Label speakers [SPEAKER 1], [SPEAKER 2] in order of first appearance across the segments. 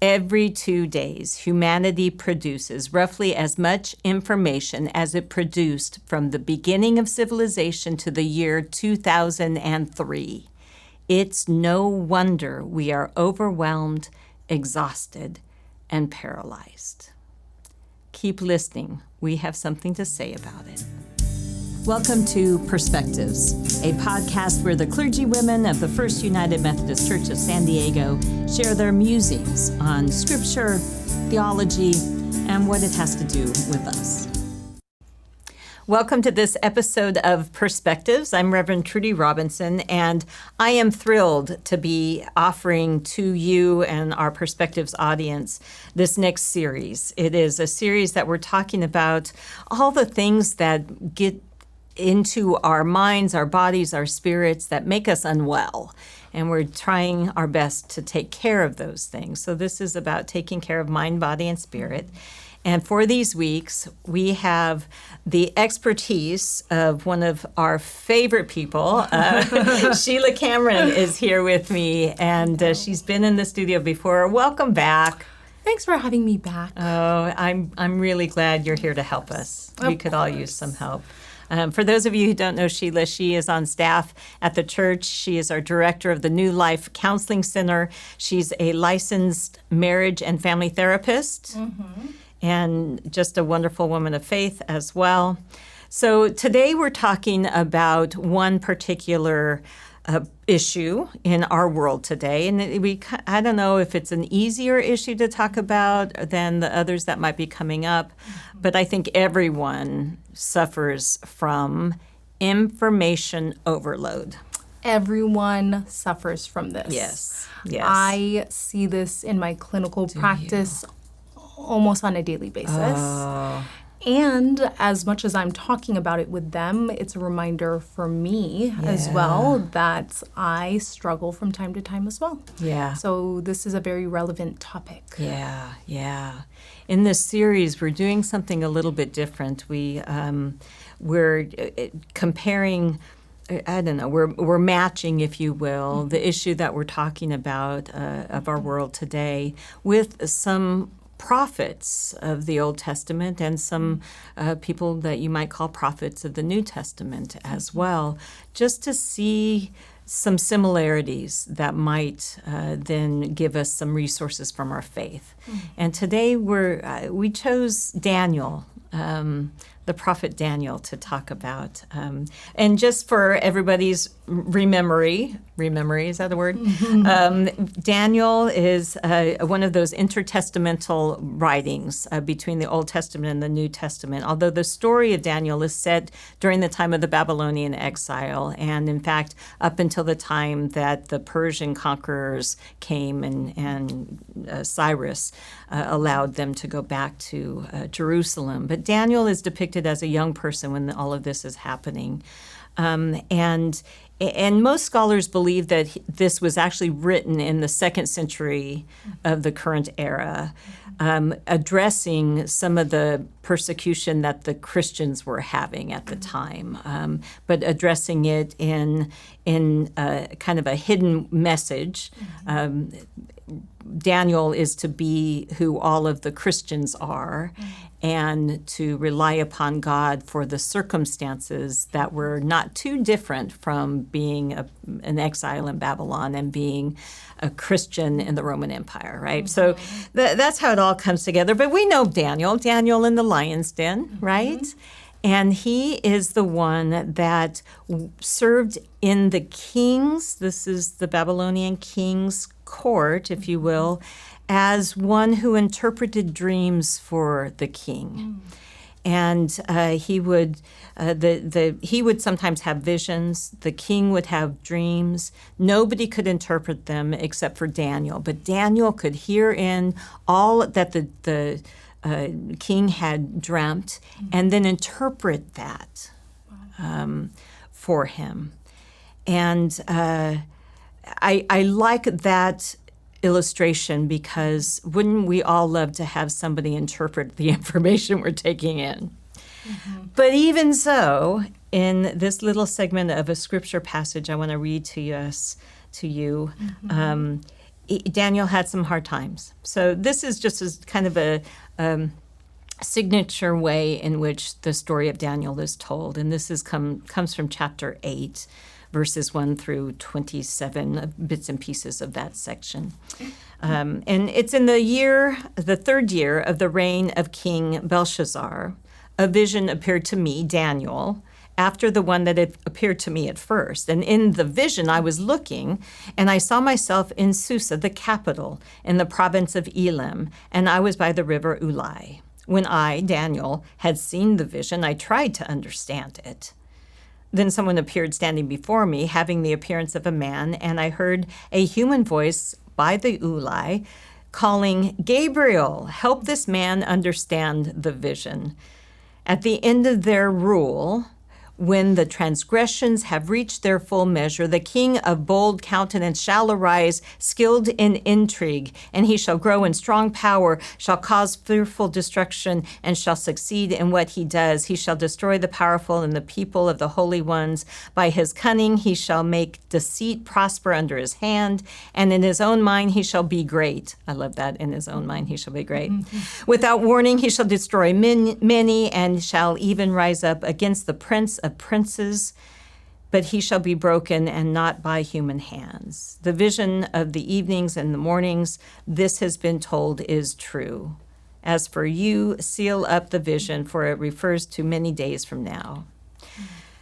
[SPEAKER 1] Every 2 days, humanity produces roughly as much information as it produced from the beginning of civilization to the year 2003. It's no wonder we are overwhelmed, exhausted, and paralyzed. Keep listening. We have something to say about it. Welcome to Perspectives, a podcast where the clergy women of the First United Methodist Church of San Diego share their musings on scripture, theology, and what it has to do with us. Welcome to this episode of Perspectives. I'm Reverend Trudy Robinson, and I am thrilled to be offering to you and our Perspectives audience this next series. It is a series that we're talking about all the things that get into our minds, our bodies, our spirits that make us unwell. And we're trying our best to take care of those things. So this is about taking care of mind, body, and spirit. And for these weeks, we have the expertise of one of our favorite people. Sheila Cameron is here with me, and she's been in the studio before. Welcome back.
[SPEAKER 2] Thanks for having me back.
[SPEAKER 1] Oh, I'm really glad you're here to help us. We could all use some help. For those of you who don't know Sheila, she is on staff at the church. She is our director of the New Life Counseling Center. She's a licensed marriage and family therapist, and just a wonderful woman of faith as well. So today we're talking about one particular issue in our world today. And I don't know if it's an easier issue to talk about than the others that might be coming up, but I think everyone suffers from information overload.
[SPEAKER 2] Everyone suffers from this.
[SPEAKER 1] Yes.
[SPEAKER 2] I see this in my clinical practice almost on a daily basis.
[SPEAKER 1] Oh.
[SPEAKER 2] And as much as I'm talking about it with them, it's a reminder for me as well that I struggle from time to time as well.
[SPEAKER 1] Yeah.
[SPEAKER 2] So this is a very relevant topic.
[SPEAKER 1] Yeah. In this series, we're doing something a little bit different. We're comparing. We're matching, if you will, the issue that we're talking about of our world today with some prophets of the Old Testament and some people that you might call prophets of the New Testament as well, just to see some similarities that might then give us some resources from our faith. And today we chose Daniel, the prophet Daniel, to talk about. And just for everybody's rememory, is that a word? Daniel is one of those intertestamental writings between the Old Testament and the New Testament, although the story of Daniel is set during the time of the Babylonian exile, and in fact, up until the time that the Persian conquerors came and Cyrus allowed them to go back to Jerusalem. But Daniel is depicted as a young person when all of this is happening. And most scholars believe that this was actually written in the 2nd century of the current era, addressing some of the persecution that the Christians were having at the time, but addressing it in kind of a hidden message. Daniel is to be who all of the Christians are, and to rely upon God for the circumstances that were not too different from being an exile in Babylon and being a Christian in the Roman Empire, right? So that's how it all comes together. But we know Daniel in the lion's den, right? And he is the one that served in the king's, this is the Babylonian king's court, if you will, as one who interpreted dreams for the king. And he would sometimes have visions. The king would have dreams. Nobody could interpret them except for Daniel. But Daniel could hear in all that the king had dreamt and then interpret that for him. And I like that illustration because wouldn't we all love to have somebody interpret the information we're taking in? But even so, in this little segment of a scripture passage I want to read to you, Daniel had some hard times. So this is just as kind of a signature way in which the story of Daniel is told. And this comes from chapter 8, verses 1 through 27, bits and pieces of that section. And it's in the third year of the reign of King Belshazzar. A vision appeared to me, Daniel, after the one that had appeared to me at first. And in the vision I was looking, and I saw myself in Susa, the capital, in the province of Elam, and I was by the river Ulai. When I, Daniel, had seen the vision, I tried to understand it. Then someone appeared standing before me, having the appearance of a man, and I heard a human voice by the Ulai calling, Gabriel, help this man understand the vision. At the end of their rule, when the transgressions have reached their full measure, the king of bold countenance shall arise, skilled in intrigue, and he shall grow in strong power, shall cause fearful destruction, and shall succeed in what he does. He shall destroy the powerful and the people of the holy ones. By his cunning he shall make deceit prosper under his hand, and in his own mind he shall be great. I love that. In his own mind he shall be great. Without warning he shall destroy many, and shall even rise up against the prince of princes, but he shall be broken and not by human hands. The vision of the evenings and the mornings, this has been told, is true. As for you, seal up the vision, for it refers to many days from now.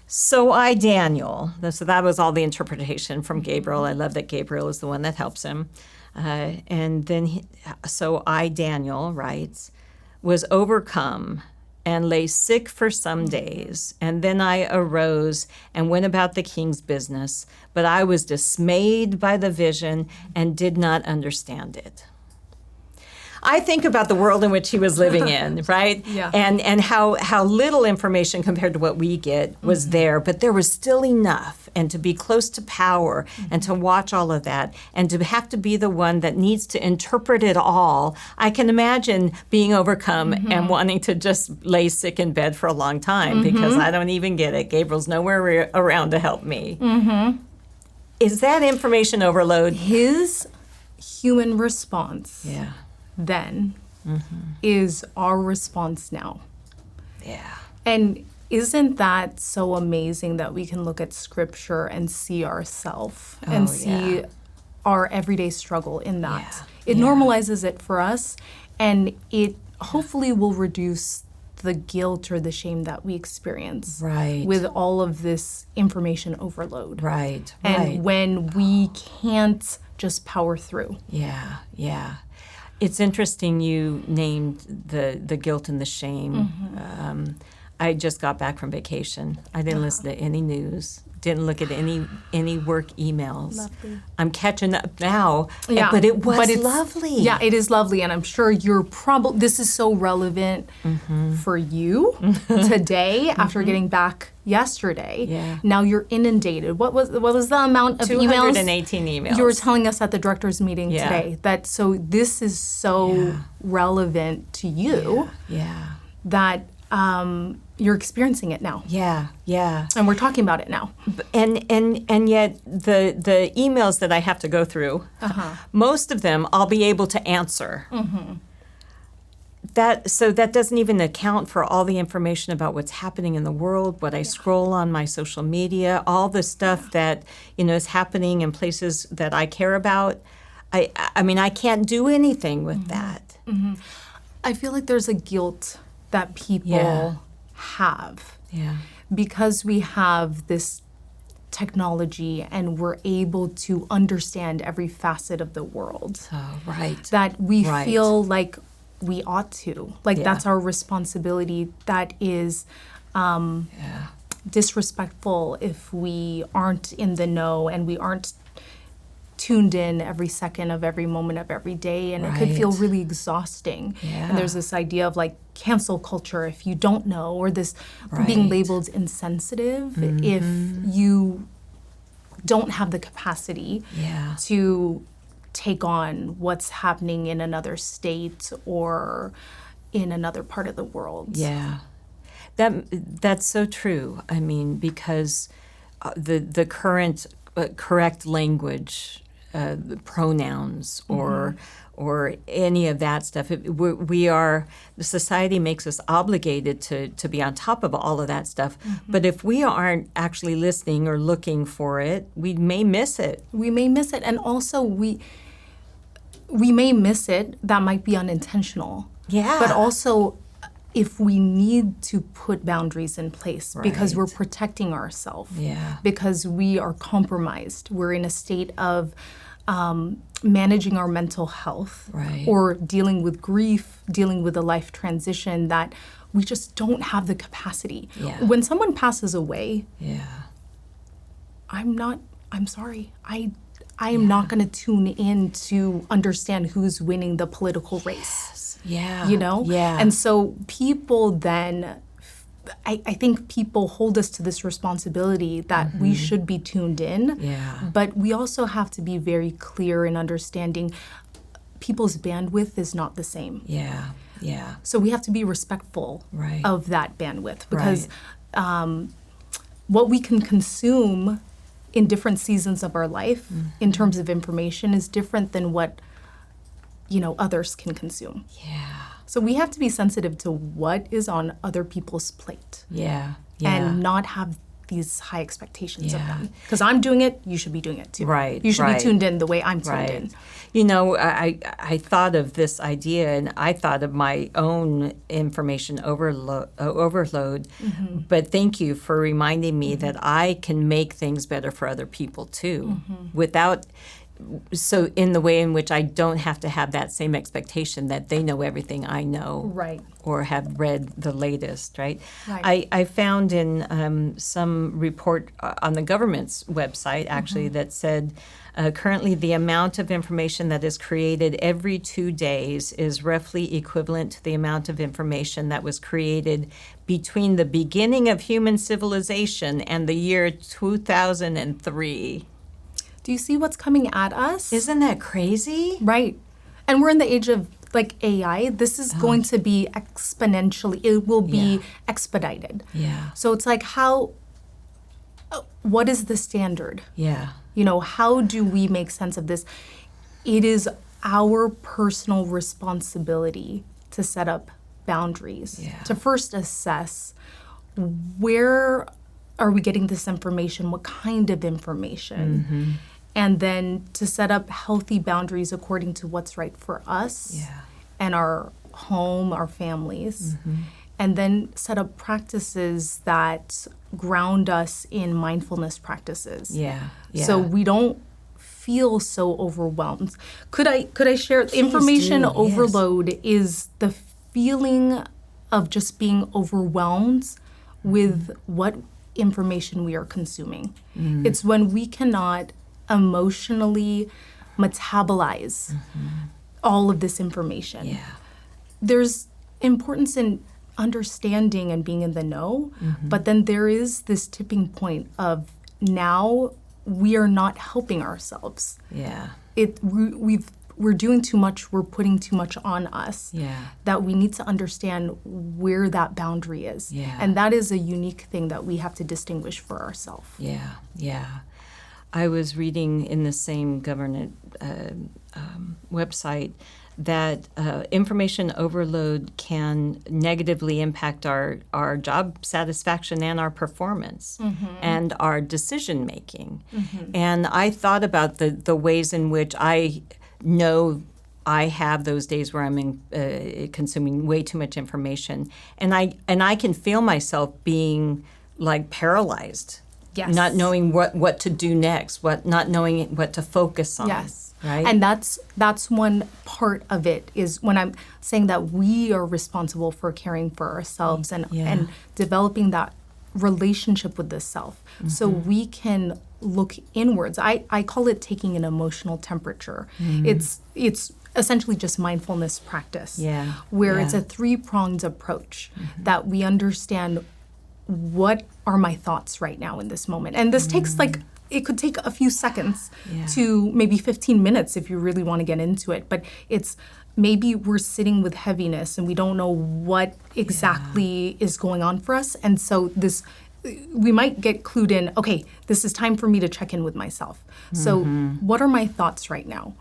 [SPEAKER 1] So I, Daniel, so that was all the interpretation from Gabriel. I love that Gabriel is the one that helps him. And then, so I, Daniel, writes, was overcome and lay sick for some days. And then I arose and went about the king's business, but I was dismayed by the vision and did not understand it. I think about the world in which he was living in, right?
[SPEAKER 2] Yeah.
[SPEAKER 1] And how little information compared to what we get was there, but there was still enough. And to be close to power and to watch all of that and to have to be the one that needs to interpret it all, I can imagine being overcome and wanting to just lay sick in bed for a long time because I don't even get it. Gabriel's nowhere around to help me. Is that information overload?
[SPEAKER 2] His human response
[SPEAKER 1] Yeah.
[SPEAKER 2] then is our response now.
[SPEAKER 1] Yeah.
[SPEAKER 2] And isn't that so amazing that we can look at scripture and see ourselves and see our everyday struggle in that? It normalizes it for us, and it hopefully will reduce the guilt or the shame that we experience with all of this information overload.
[SPEAKER 1] Right.
[SPEAKER 2] And when we can't just power through.
[SPEAKER 1] Yeah. Yeah. It's interesting you named the guilt and the shame. I just got back from vacation. I didn't listen to any news, didn't look at any work emails.
[SPEAKER 2] Lovely.
[SPEAKER 1] I'm catching up now, but it was lovely.
[SPEAKER 2] Yeah, it is lovely, and I'm sure you're this is so relevant for you today after getting back yesterday.
[SPEAKER 1] Yeah.
[SPEAKER 2] Now you're inundated. What was the amount of emails?
[SPEAKER 1] 218 emails.
[SPEAKER 2] You were telling us at the director's meeting today that this is so relevant to you that you're experiencing it now.
[SPEAKER 1] Yeah, yeah.
[SPEAKER 2] And we're talking about it now.
[SPEAKER 1] And yet the emails that I have to go through, most of them I'll be able to answer. That doesn't even account for all the information about what's happening in the world, what I scroll on my social media, all the stuff that is happening in places that I care about. I mean, I can't do anything with that.
[SPEAKER 2] I feel like there's a guilt that people have because we have this technology and we're able to understand every facet of the world.
[SPEAKER 1] Oh, right.
[SPEAKER 2] That we feel like we ought to. That's our responsibility. That is disrespectful if we aren't in the know and we aren't tuned in every second of every moment of every day, and it could feel really exhausting. And there's this idea of cancel culture if you don't know, or this being labeled insensitive if you don't have the capacity to take on what's happening in another state or in another part of the world.
[SPEAKER 1] Yeah. That's so true. I mean, because the current correct language pronouns or any of that stuff. The society makes us obligated to be on top of all of that stuff. But if we aren't actually listening or looking for it, we may miss it.
[SPEAKER 2] We may miss it. And also we may miss it. That might be unintentional.
[SPEAKER 1] Yeah.
[SPEAKER 2] But also, if we need to put boundaries in place because we're protecting ourselves, because we are compromised, we're in a state of managing our mental health or dealing with grief, dealing with a life transition that we just don't have the capacity. When someone passes away, I'm sorry. I am not going to tune in to understand who's winning the political race. You know? And so people then, I think people hold us to this responsibility that we should be tuned in. But we also have to be very clear in understanding people's bandwidth is not the same. So we have to be respectful of that bandwidth because what we can consume in different seasons of our life in terms of information is different than what others can consume. So we have to be sensitive to what is on other people's plate. And not have these high expectations of them. Because I'm doing it, you should be doing it too. You should be tuned in the way I'm tuned in.
[SPEAKER 1] You know, I thought of this idea and I thought of my own information overload. But thank you for reminding me that I can make things better for other people too so in the way in which I don't have to have that same expectation that they know everything I know or have read the latest, I found in some report on the government's website, actually, that said currently the amount of information that is created every 2 days is roughly equivalent to the amount of information that was created between the beginning of human civilization and the year 2003.
[SPEAKER 2] Do you see what's coming at us?
[SPEAKER 1] Isn't that crazy?
[SPEAKER 2] Right. And we're in the age of AI. This is going to be exponentially, it will be expedited. So it's like what is the standard? How do we make sense of this? It is our personal responsibility to set up boundaries, to first assess where are we getting this information, what kind of information, and then to set up healthy boundaries according to what's right for us and our home, our families, and then set up practices that ground us in mindfulness practices. So we don't feel so overwhelmed. Could I share?
[SPEAKER 1] Please
[SPEAKER 2] information
[SPEAKER 1] do.
[SPEAKER 2] Overload is the feeling of just being overwhelmed with what information we are consuming. It's when we cannot emotionally metabolize all of this information. There's importance in understanding and being in the know, but then there is this tipping point of now we are not helping ourselves. We're doing too much, we're putting too much on us, that we need to understand where that boundary is. And that is a unique thing that we have to distinguish for ourselves.
[SPEAKER 1] I was reading in the same government website that information overload can negatively impact our job satisfaction and our performance and our decision making. And I thought about the ways in which I know I have those days where I'm consuming way too much information, and I can feel myself being like paralyzed. Not knowing what to do next, not knowing what to focus on. Right?
[SPEAKER 2] And that's one part of it, is when I'm saying that we are responsible for caring for ourselves and developing that relationship with the self. So we can look inwards. I call it taking an emotional temperature. It's essentially just mindfulness practice, where it's a three-pronged approach that we understand what are my thoughts right now in this moment. And this takes it could take a few seconds to maybe 15 minutes if you really want to get into it. But it's maybe we're sitting with heaviness and we don't know what exactly is going on for us. And so this we might get clued in, okay, this is time for me to check in with myself. So what are my thoughts right now?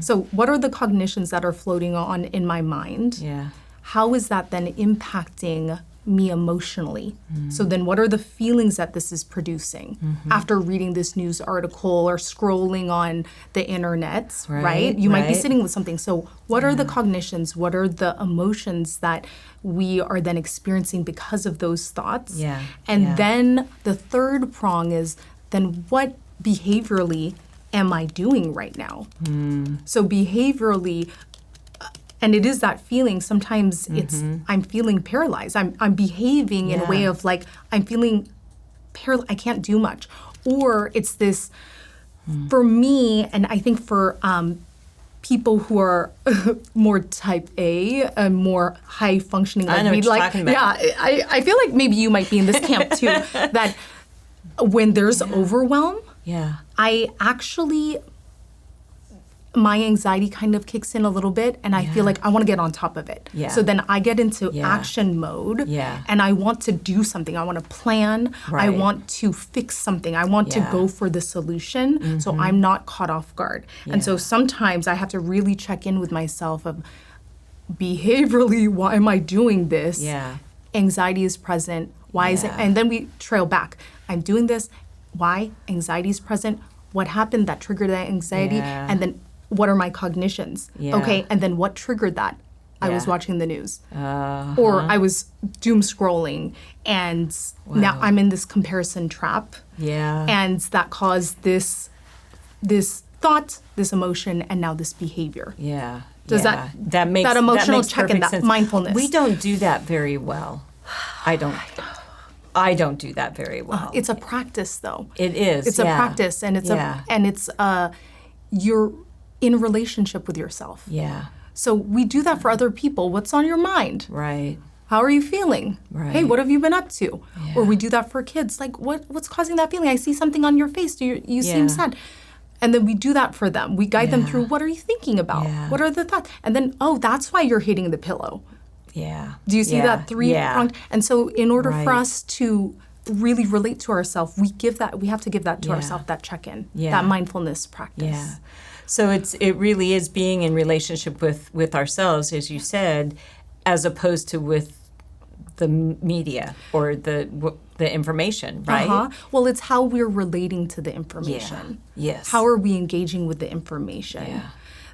[SPEAKER 2] So what are the cognitions that are floating on in my mind?
[SPEAKER 1] Yeah.
[SPEAKER 2] How is that then impacting me emotionally? So then what are the feelings that this is producing after reading this news article or scrolling on the internet, right? You might be sitting with something. So what are the cognitions? What are the emotions that we are then experiencing because of those thoughts? And then the third prong is, then what behaviorally am I doing right now? So behaviorally, and it is that feeling, sometimes it's, I'm feeling paralyzed. I'm behaving in a way of like, I'm feeling paralyzed, I can't do much. Or it's this, for me, and I think for people who are more type A, more high functioning, like
[SPEAKER 1] I know
[SPEAKER 2] me,
[SPEAKER 1] what you're
[SPEAKER 2] like,
[SPEAKER 1] talking about.
[SPEAKER 2] I feel like maybe you might be in this camp too, that when there's overwhelm, I actually, my anxiety kind of kicks in a little bit, and I feel like I want to get on top of it. So then I get into action mode, and I want to do something. I want to plan. I want to fix something. I want to go for the solution, so I'm not caught off guard. And so sometimes I have to really check in with myself of behaviorally, why am I doing this? Anxiety is present. Why is it? And then we trail back. I'm doing this. Why? Anxiety is present. What happened that triggered that anxiety? And then what are my cognitions? Okay, and then what triggered that? I was watching the news. Or I was doom scrolling, and now I'm in this comparison trap. And that caused this thought, this emotion, and now this behavior. Does that emotional check-in, that mindfulness?
[SPEAKER 1] We don't do that very well. I don't do that very well.
[SPEAKER 2] It's a practice, though.
[SPEAKER 1] It is.
[SPEAKER 2] It's a practice, and it's you're in relationship with yourself. So we do that for other people. What's on your mind? How are you feeling? Hey, what have you been up to? Or we do that for kids. Like, what's causing that feeling? I see something on your face. You seem sad. And then we do that for them. We guide them through, what are you thinking about? What are the thoughts? And then, oh, that's why you're hitting the pillow. Do you see that three-pronged? And so in order for us to really relate to ourselves, we have to give that to ourselves, that check-in, that mindfulness practice.
[SPEAKER 1] So it really is being in relationship with ourselves, as you said, as opposed to with the media or the information, right?
[SPEAKER 2] Well, it's how we're relating to the information. How are we engaging with the information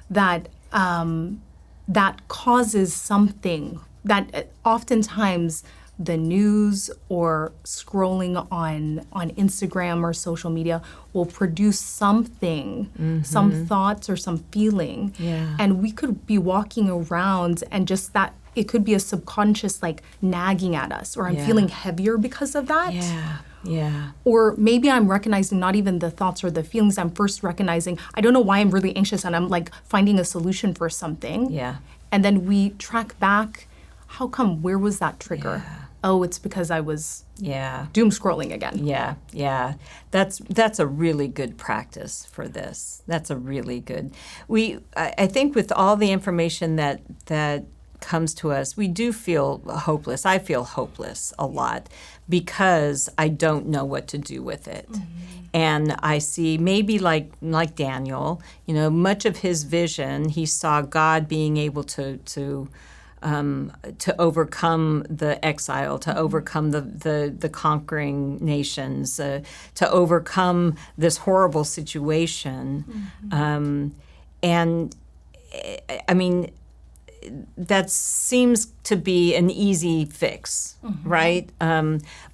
[SPEAKER 2] that that causes something that oftentimes the news or scrolling on Instagram or social media will produce something, some thoughts or some feeling. And we could be walking around and just that, it could be a subconscious like nagging at us, or I'm feeling heavier because of that. Or maybe I'm recognizing not even the thoughts or the feelings, I'm first recognizing, I don't know why I'm really anxious, and I'm like finding a solution for something. And then we track back, how come, where was that trigger? Oh, it's because I was doom scrolling again. That's a really good practice for this. That's a really good. I think with all the information that comes to us, we do feel hopeless. I feel hopeless a lot because I don't know what to do with it. And I see maybe like Daniel, much of his vision, he saw God being able to overcome the exile, to overcome the conquering nations, to overcome this horrible situation. And I mean, that seems to be an easy fix, right?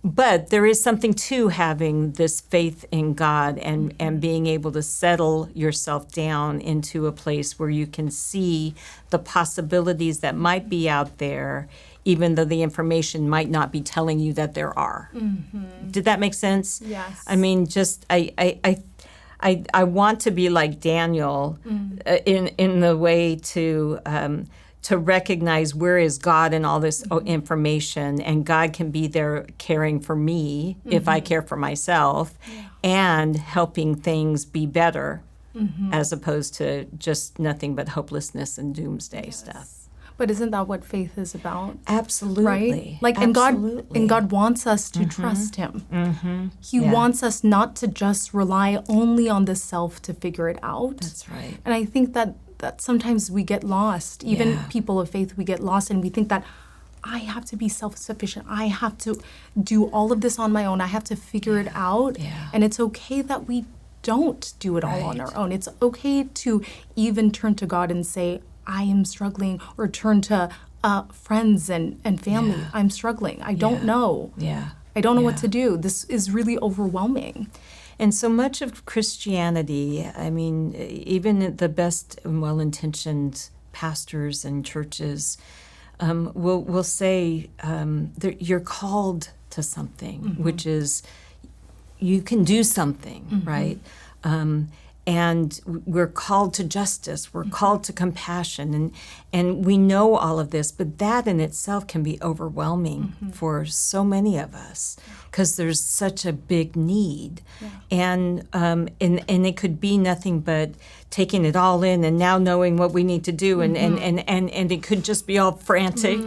[SPEAKER 2] But there is something to having this faith in God and being able to settle yourself down into a place where you can see the possibilities that might be out there, even though the information might not be telling you that there are. Did that make sense? Yes.
[SPEAKER 1] I mean, just I want to be like Daniel in the way to recognize where is God in all this information, and God can be there caring for me if I care for myself, and helping things be better as opposed to just nothing but hopelessness and doomsday stuff.
[SPEAKER 2] But isn't that what faith is about?
[SPEAKER 1] Absolutely.
[SPEAKER 2] Right? Like,
[SPEAKER 1] Absolutely.
[SPEAKER 2] and God wants us to trust him. He wants us not to just rely only on the self to figure it out.
[SPEAKER 1] That's right.
[SPEAKER 2] And I think that sometimes we get lost. Even people of faith, we get lost and we think that I have to be self-sufficient. I have to do all of this on my own. I have to figure it out.
[SPEAKER 1] Yeah.
[SPEAKER 2] And it's okay that we don't do it all on our own. It's okay to even turn to God and say, I am struggling, or turn to friends and family. I'm struggling. I don't know. I don't know what to do. This is really overwhelming.
[SPEAKER 1] And so much of Christianity, I mean, even the best and well-intentioned pastors and churches will say you're called to something, which is you can do something, right? And we're called to justice, we're called to compassion, and we know all of this, but that in itself can be overwhelming for so many of us because there's such a big need. And it could be nothing but taking it all in and now knowing what we need to do, and it could just be all frantic,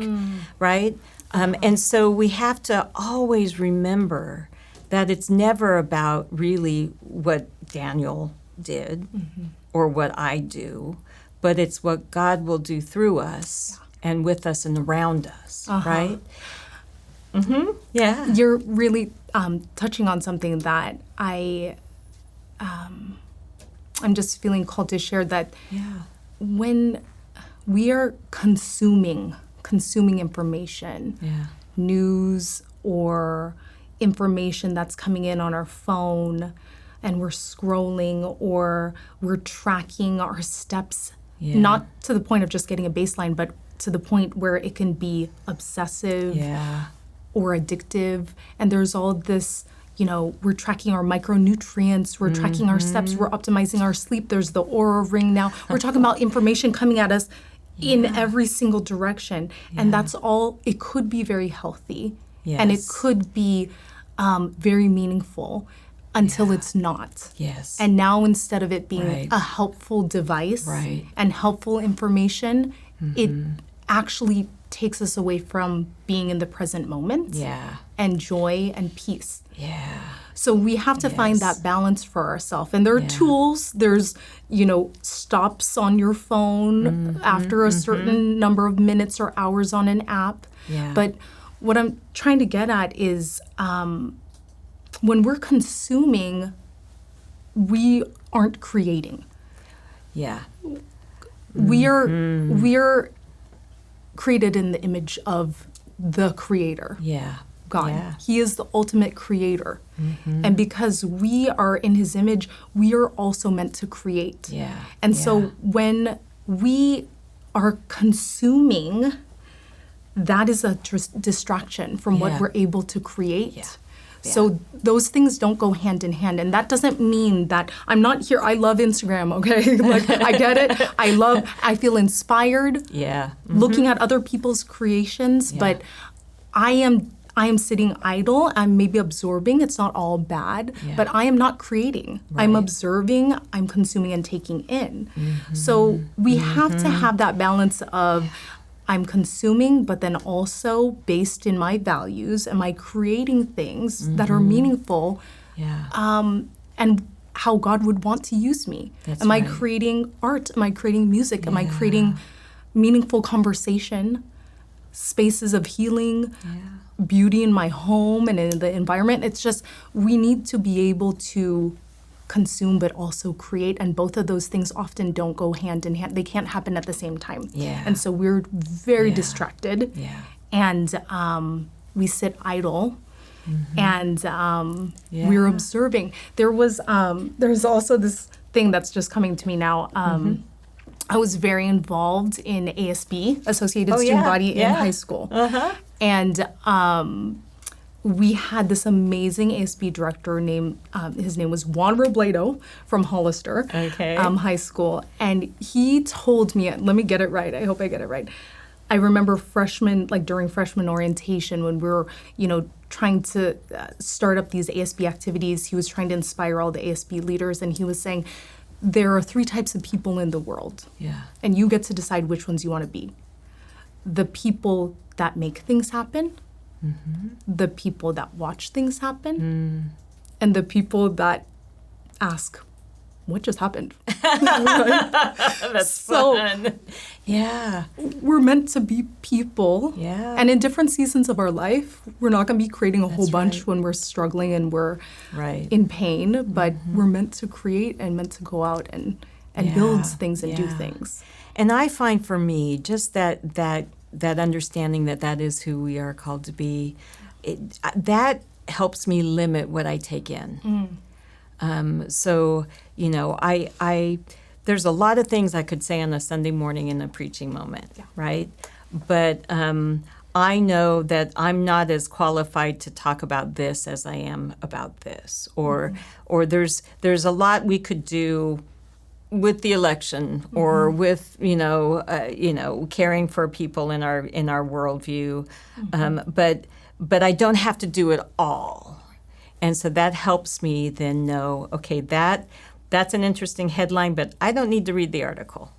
[SPEAKER 1] right? And so we have to always remember that it's never about really what Daniel did or what I do, but it's what God will do through us and with us and around us, right? Yeah.
[SPEAKER 2] You're really touching on something that I'm just feeling called to share, that when we are consuming information, news or information that's coming in on our phone, and we're scrolling or we're tracking our steps, not to the point of just getting a baseline, but to the point where it can be obsessive or addictive. And there's all this, we're tracking our micronutrients, we're tracking our steps, we're optimizing our sleep. There's the Aura Ring now. We're talking about information coming at us in every single direction. And that's all, it could be very healthy. And it could be very meaningful until it's not. And now, instead of it being a helpful device and helpful information, it actually takes us away from being in the present moment and joy and peace. So we have to find that balance for ourselves. And there are tools. There's, stops on your phone after a certain number of minutes or hours on an app. But what I'm trying to get at is when we're consuming, we aren't creating. We are created in the image of the Creator. God. He is the ultimate creator. And because we are in his image, we are also meant to create. And so when we are consuming, that is a distraction from what we're able to create. So those things don't go hand in hand. And that doesn't mean that I'm not here. I love Instagram, okay? Like, I get it. I feel inspired looking at other people's creations, but I am sitting idle. I'm maybe absorbing. It's not all bad, but I am not creating. I'm observing, I'm consuming and taking in. So we have to have that balance of I'm consuming, but then also based in my values, am I creating things that are meaningful and how God would want to use me? Am I creating art? Am I creating music? Am I creating meaningful conversation, spaces of healing, beauty in my home and in the environment? It's just, we need to be able to consume but also create, and both of those things often don't go hand in hand. They can't happen at the same time. And so we're very distracted and we sit idle and we're observing. There's also this thing that's just coming to me now. I was very involved in ASB, Associated Student Body, in high school. And we had this amazing ASB director named, his name was Juan Robledo from Hollister High School. And he told me, let me get it right, I hope I get it right. I remember during freshman orientation when we were, trying to start up these ASB activities, he was trying to inspire all the ASB leaders, and he was saying, there are 3 types of people in the world. And you get to decide which ones you want to be. the people that make things happen, the people that watch things happen, and the people that ask, what just happened?
[SPEAKER 1] That's fun. Yeah.
[SPEAKER 2] We're meant to be people.
[SPEAKER 1] Yeah.
[SPEAKER 2] And in different seasons of our life, we're not going to be creating a whole bunch
[SPEAKER 1] right.
[SPEAKER 2] when we're struggling and we're
[SPEAKER 1] Right.
[SPEAKER 2] in pain, but we're meant to create and meant to go out and build things and do things.
[SPEAKER 1] And I find for me, just that understanding that is who we are called to be, that helps me limit what I take in. So, you know, I there's a lot of things I could say on a Sunday morning in a preaching moment, right? But I know that I'm not as qualified to talk about this as I am about this, or there's a lot we could do with the election, or with caring for people in our worldview, but I don't have to do it all. And so that helps me then know, okay, that's an interesting headline, but I don't need to read the article.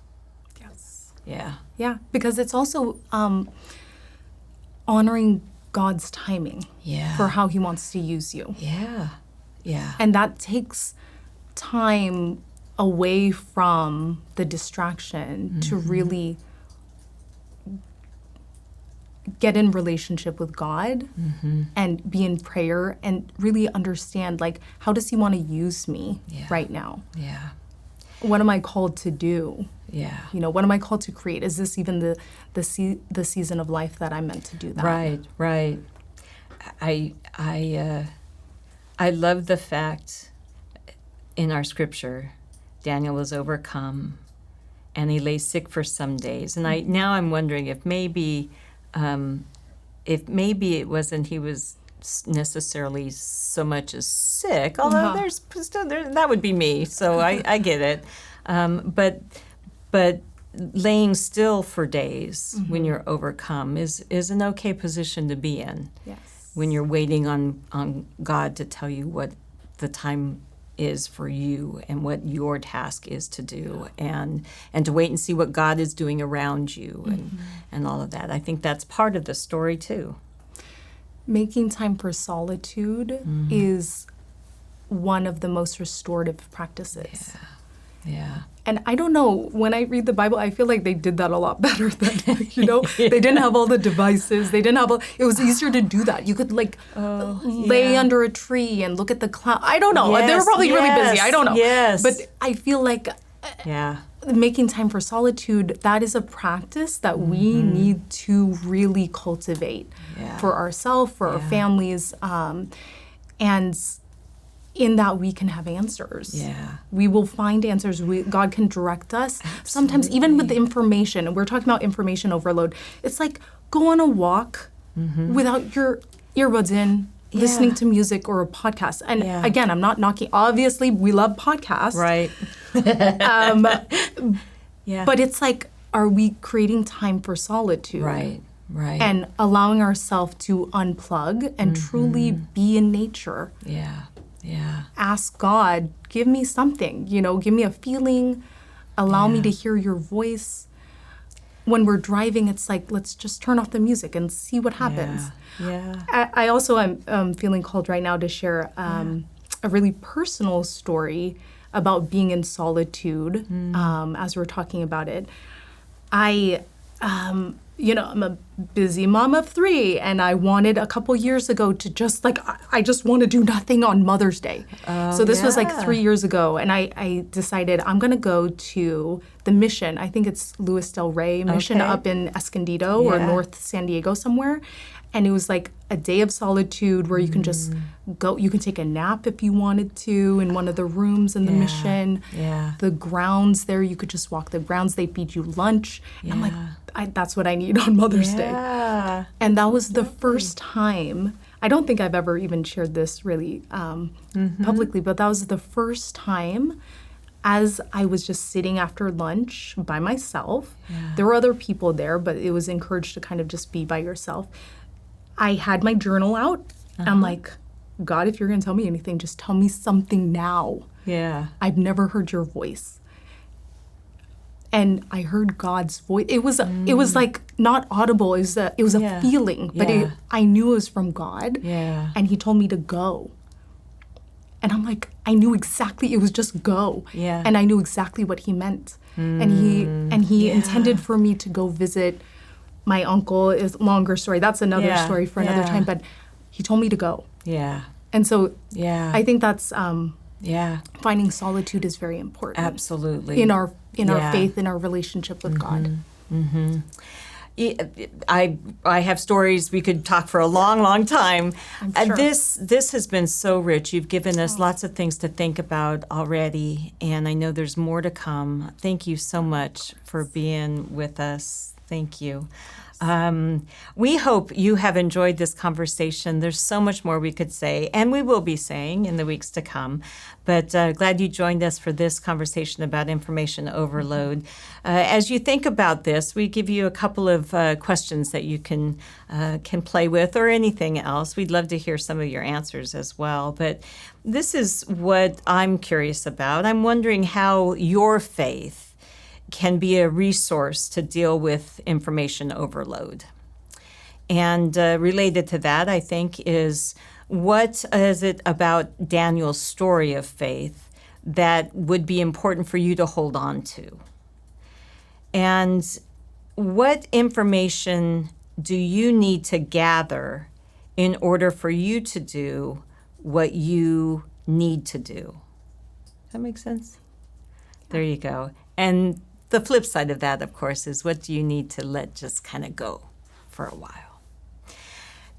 [SPEAKER 2] Yes.
[SPEAKER 1] Yeah.
[SPEAKER 2] Yeah, because it's also honoring God's timing for how he wants to use you.
[SPEAKER 1] Yeah. Yeah.
[SPEAKER 2] And that takes time away from the distraction to really get in relationship with God and be in prayer and really understand, like, how does he want to use me right now?
[SPEAKER 1] Yeah.
[SPEAKER 2] What am I called to do?
[SPEAKER 1] Yeah.
[SPEAKER 2] You know, what am I called to create? Is this even the season of life that I'm meant to do that?
[SPEAKER 1] Right. I love the fact in our scripture, Daniel was overcome and he lay sick for some days. And I'm wondering if maybe it wasn't he was necessarily so much as sick, although there's still that would be me, so I get it. But laying still for days when you're overcome is an okay position to be in.
[SPEAKER 2] Yes.
[SPEAKER 1] When you're waiting on God to tell you what the time is for you and what your task is to do, and to wait and see what God is doing around you and all of that. I think that's part of the story too.
[SPEAKER 2] Making time for solitude is one of the most restorative practices.
[SPEAKER 1] Yeah.
[SPEAKER 2] And I don't know, when I read the Bible, I feel like they did that a lot better than, they didn't have all the devices. They didn't have it was easier to do that. You could lay under a tree and look at the cloud. I don't know. They were probably really busy. I don't know.
[SPEAKER 1] Yes.
[SPEAKER 2] But I feel like making time for solitude, that is a practice that we need to really cultivate for ourselves, for our families. And in that we can have answers.
[SPEAKER 1] Yeah.
[SPEAKER 2] We will find answers. God can direct us. Absolutely. Sometimes even with the information, and we're talking about information overload, it's like go on a walk without your earbuds in, listening to music or a podcast. And again, I'm not knocking, obviously we love podcasts.
[SPEAKER 1] Right.
[SPEAKER 2] But it's like, are we creating time for solitude?
[SPEAKER 1] Right.
[SPEAKER 2] And allowing ourselves to unplug and truly be in nature.
[SPEAKER 1] Yeah.
[SPEAKER 2] Ask God, give me something, give me a feeling, allow me to hear your voice. When we're driving, it's like, let's just turn off the music and see what happens.
[SPEAKER 1] Yeah.
[SPEAKER 2] I also am feeling called right now to share a really personal story about being in solitude as we're talking about it. I'm a busy mom of 3, and I wanted a couple years ago to just I just want to do nothing on Mother's Day. So this was 3 years ago, and I decided I'm going to go to the Mission. I think it's Luis Del Rey Mission up in Escondido or North San Diego somewhere. And it was like a day of solitude where you can just go, you can take a nap if you wanted to in one of the rooms in the Mission. Yeah. The grounds there, you could just walk the grounds. They feed you lunch. And I'm like, that's what I need on Mother's Day. And that was the first time, I don't think I've ever even shared this really publicly, but that was the first time as I was just sitting after lunch by myself. There were other people there, but it was encouraged to kind of just be by yourself. I had my journal out. I'm like, God, if you're going to tell me anything, just tell me something now. Yeah. I've never heard your voice. and I heard God's voice. It was like not audible. It was a feeling, but I knew it was from God.
[SPEAKER 1] Yeah.
[SPEAKER 2] And he told me to go. And I'm like, I knew exactly, it was just go.
[SPEAKER 1] Yeah.
[SPEAKER 2] And I knew exactly what he meant. And he intended for me to go visit my uncle. Is longer story. That's another story for another time. But he told me to go.
[SPEAKER 1] Yeah.
[SPEAKER 2] And so I think that's finding solitude is very important.
[SPEAKER 1] Absolutely.
[SPEAKER 2] In our faith, in our relationship with God.
[SPEAKER 1] Mm-hmm. I have stories. We could talk for a long, long time.
[SPEAKER 2] I'm sure.
[SPEAKER 1] This has been so rich. You've given us lots of things to think about already, and I know there's more to come. Thank you so much for being with us. Thank you. We hope you have enjoyed this conversation. There's so much more we could say, and we will be saying in the weeks to come. But glad you joined us for this conversation about information overload. As you think about this, we give you a couple of questions that you can play with, or anything else. We'd love to hear some of your answers as well. But this is what I'm curious about. I'm wondering how your faith can be a resource to deal with information overload. And related to that, I think, is what is it about Daniel's story of faith that would be important for you to hold on to? And what information do you need to gather in order for you to do what you need to do? Does that make sense? There you go. And the flip side of that, of course, is what do you need to let just kind of go for a while?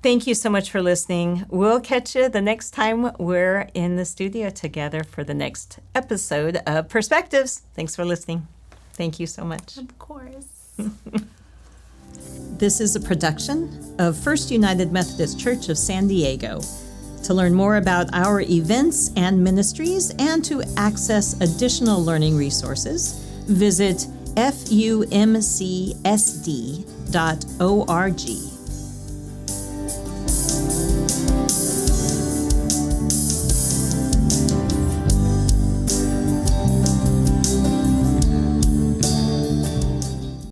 [SPEAKER 1] Thank you so much for listening. We'll catch you the next time we're in the studio together for the next episode of Perspectives. Thanks for listening. Thank you so much.
[SPEAKER 2] Of course.
[SPEAKER 1] This is a production of First United Methodist Church of San Diego. To learn more about our events and ministries and to access additional learning resources, visit fumcsd.org.